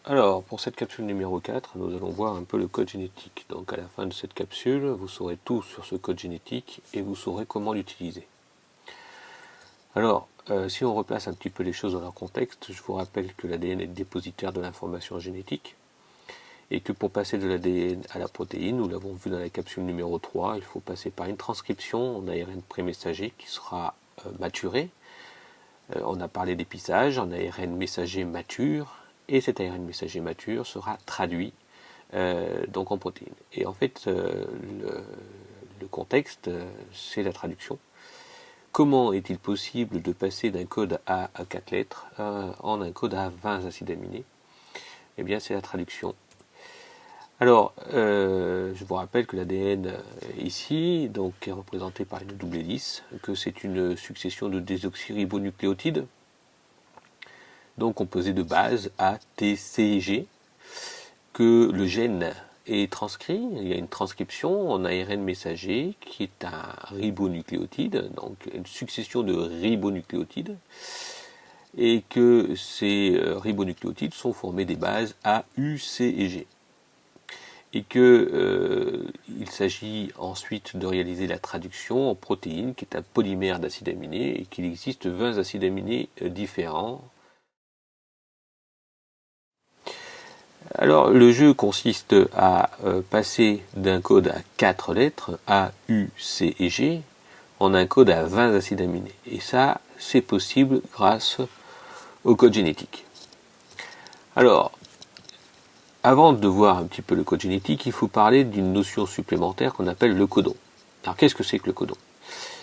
Alors, pour cette capsule numéro 4, nous allons voir un peu le code génétique. Donc à la fin de cette capsule, vous saurez tout sur ce code génétique et vous saurez comment l'utiliser. Alors, si on replace un petit peu les choses dans leur contexte, je vous rappelle que l'ADN est dépositaire de l'information génétique et que pour passer de l'ADN à la protéine, nous l'avons vu dans la capsule numéro 3, il faut passer par une transcription en ARN prémessager qui sera maturé. On a parlé d'épissage en ARN messager mature, et cet ARN messager mature sera traduit donc en protéines. Et en fait, le contexte, c'est la traduction. Comment est-il possible de passer d'un code à 4 lettres en un code à 20 acides aminés? Eh bien, c'est la traduction. Alors, je vous rappelle que l'ADN ici donc, est représenté par une double hélice, que c'est une succession de désoxyribonucléotides, donc composé de bases A, T, C et G, que le gène est transcrit, il y a une transcription en ARN messager qui est un ribonucléotide, donc une succession de ribonucléotides, et que ces ribonucléotides sont formés des bases A, U, C et G. Et qu'il s'agit ensuite de réaliser la traduction en protéines, qui est un polymère d'acides aminés, et qu'il existe 20 acides aminés différents. Alors, le jeu consiste à passer d'un code à 4 lettres, A, U, C et G, en un code à 20 acides aminés. Et ça, c'est possible grâce au code génétique. Alors, avant de voir un petit peu le code génétique, il faut parler d'une notion supplémentaire qu'on appelle le codon. Alors, qu'est-ce que c'est que le codon?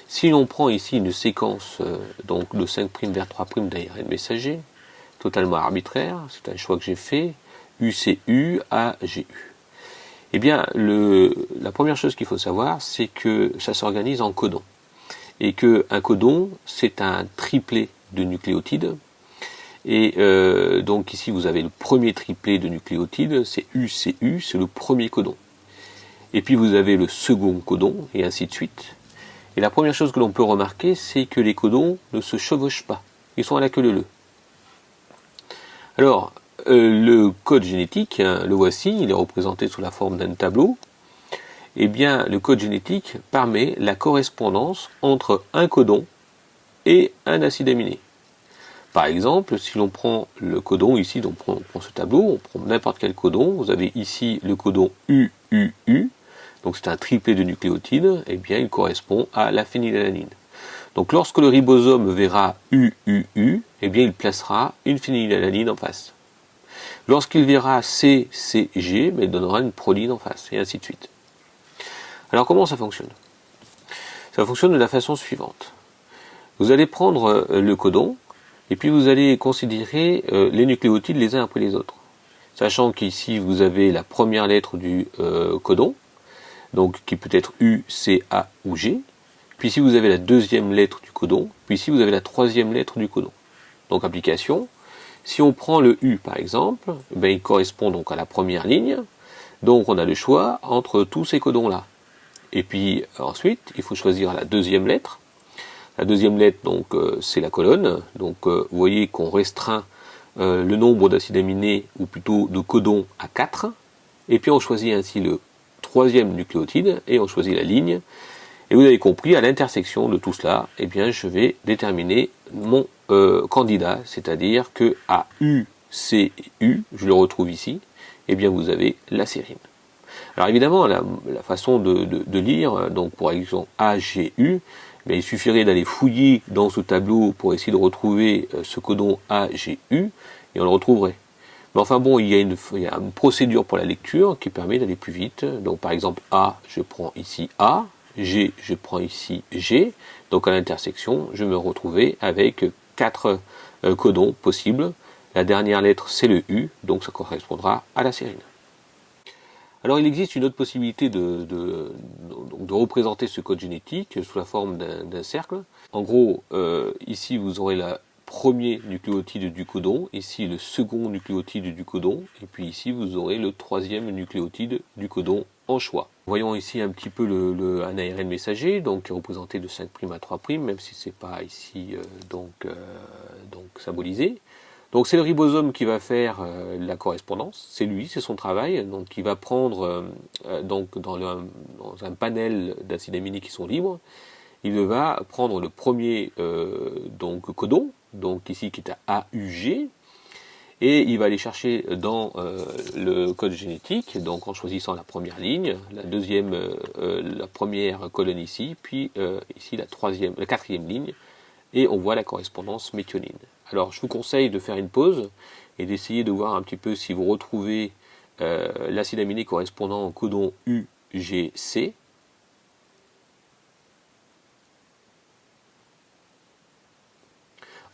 Si l'on prend ici une séquence donc de 5' vers 3' d'ARN messager, totalement arbitraire, c'est un choix que j'ai fait, UCU à GU. Eh bien, la première chose qu'il faut savoir, c'est que ça s'organise en codons. Et qu'un codon, c'est un triplet de nucléotides. Et donc ici, vous avez le premier triplet de nucléotides, c'est UCU, c'est le premier codon. Et puis vous avez le second codon, et ainsi de suite. Et la première chose que l'on peut remarquer, c'est que les codons ne se chevauchent pas. Ils sont à la queue leu-leu. Alors, le code génétique, hein, le voici, il est représenté sous la forme d'un tableau. Eh bien, le code génétique permet la correspondance entre un codon et un acide aminé. Par exemple, si l'on prend le codon ici, donc on prend ce tableau, on prend n'importe quel codon, vous avez ici le codon UUU, donc c'est un triplet de nucléotides, eh bien il correspond à la phénylalanine. Donc lorsque le ribosome verra UUU, eh bien il placera une phénylalanine en face. Lorsqu'il verra CCG, il donnera une proline en face, et ainsi de suite. Alors comment ça fonctionne? Ça fonctionne de la façon suivante. Vous allez prendre le codon, et puis vous allez considérer les nucléotides les uns après les autres. Sachant qu'ici vous avez la première lettre du codon, donc qui peut être U, C, A ou G. Puis ici vous avez la deuxième lettre du codon, puis ici vous avez la troisième lettre du codon. Donc application, si on prend le U par exemple, ben, il correspond donc à la première ligne, donc on a le choix entre tous ces codons-là. Et puis ensuite, il faut choisir la deuxième lettre. La deuxième lettre, donc, c'est la colonne. Donc, vous voyez qu'on restreint le nombre d'acides aminés, ou plutôt de codons, à 4. Et puis, on choisit ainsi le troisième nucléotide, et on choisit la ligne. Et vous avez compris, à l'intersection de tout cela, eh bien, je vais déterminer mon candidat, c'est-à-dire que à U, C et U, je le retrouve ici, eh bien, vous avez la sérine. Alors évidemment, la façon de lire, donc pour exemple AGU, mais il suffirait d'aller fouiller dans ce tableau pour essayer de retrouver ce codon AGU, et on le retrouverait. Mais enfin bon, il y a une procédure pour la lecture qui permet d'aller plus vite. Donc par exemple A, je prends ici A, G, je prends ici G. Donc à l'intersection, je me retrouvais avec 4 codons possibles. La dernière lettre, c'est le U, donc ça correspondra à la sérine. Alors il existe une autre possibilité de représenter ce code génétique sous la forme d'un cercle. En gros, ici vous aurez le premier nucléotide du codon, ici le second nucléotide du codon, et puis ici vous aurez le troisième nucléotide du codon en choix. Voyons ici un petit peu un ARN messager, donc représenté de 5' à 3', même si c'est pas ici donc symbolisé. Donc c'est le ribosome qui va faire la correspondance, c'est lui, c'est son travail. Donc il va prendre donc dans un panel d'acides aminés qui sont libres, il va prendre le premier donc codon, donc ici qui est à AUG, et il va aller chercher dans le code génétique, donc en choisissant la première ligne, la deuxième, la première colonne ici, puis ici la quatrième ligne, et on voit la correspondance méthionine. Alors je vous conseille de faire une pause et d'essayer de voir un petit peu si vous retrouvez l'acide aminé correspondant au codon UGC.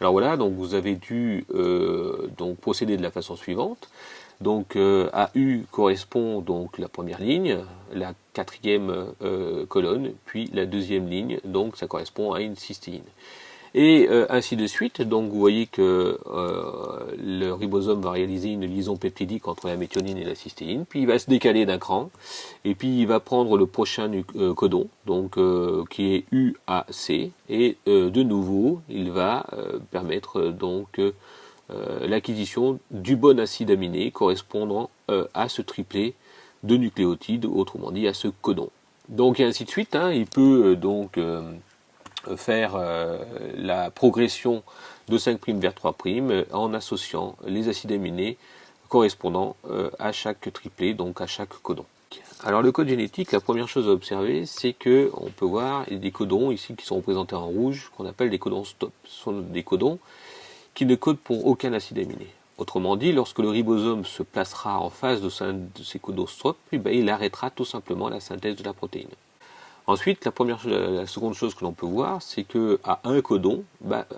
Alors voilà, donc vous avez dû donc procéder de la façon suivante. Donc AU correspond donc la première ligne, la quatrième colonne, puis la deuxième ligne, donc ça correspond à une cystéine. Et ainsi de suite, donc vous voyez que le ribosome va réaliser une liaison peptidique entre la méthionine et la cystéine, puis il va se décaler d'un cran, et puis il va prendre le prochain codon, donc qui est UAC, et de nouveau il va permettre donc l'acquisition du bon acide aminé correspondant à ce triplet de nucléotides, autrement dit à ce codon. Donc et ainsi de suite, hein, il peut donc faire la progression de 5' vers 3' en associant les acides aminés correspondant à chaque triplet, donc à chaque codon. Alors le code génétique, la première chose à observer, c'est que on peut voir des codons ici qui sont représentés en rouge, qu'on appelle des codons stop. Ce sont des codons qui ne codent pour aucun acide aminé. Autrement dit, lorsque le ribosome se placera en face de ces codons stop, il arrêtera tout simplement la synthèse de la protéine. Ensuite, la seconde chose que l'on peut voir, c'est que à un codon,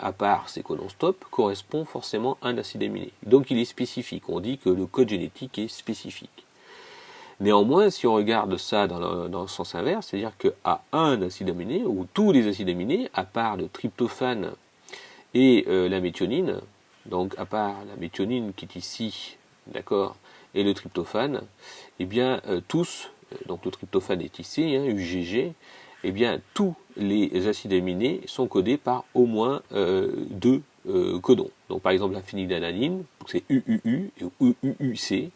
à part ces codons stop, correspond forcément un acide aminé. Donc il est spécifique. On dit que le code génétique est spécifique. Néanmoins, si on regarde ça dans le sens inverse, c'est-à-dire qu'à un acide aminé, ou tous les acides aminés, à part le tryptophane et la méthionine, donc à part la méthionine qui est ici, d'accord, et le tryptophane, eh bien tous, donc le tryptophane est ici, hein, UGG, eh bien tous les acides aminés sont codés par au moins deux codons. Donc par exemple la phénylalanine, c'est UUU et UUC.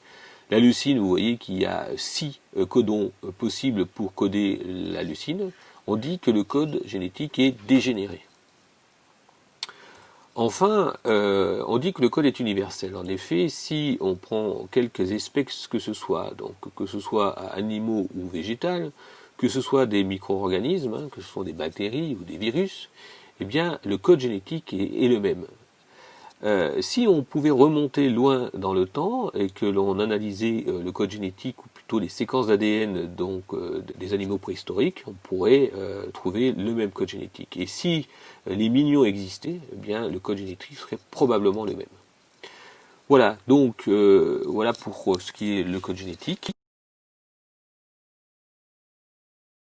La leucine, vous voyez qu'il y a 6 codons possibles pour coder la leucine. On dit que le code génétique est dégénéré. Enfin, on dit que le code est universel. En effet, si on prend quelques espèces que ce soit, donc que ce soit animaux ou végétales, que ce soit des micro-organismes, hein, que ce soit des bactéries ou des virus, eh bien le code génétique est le même. Si on pouvait remonter loin dans le temps et que l'on analysait le code génétique ou plutôt les séquences d'ADN donc des animaux préhistoriques, on pourrait trouver le même code génétique. Et si les millions existaient, eh bien le code génétique serait probablement le même. Voilà, donc voilà pour ce qui est le code génétique.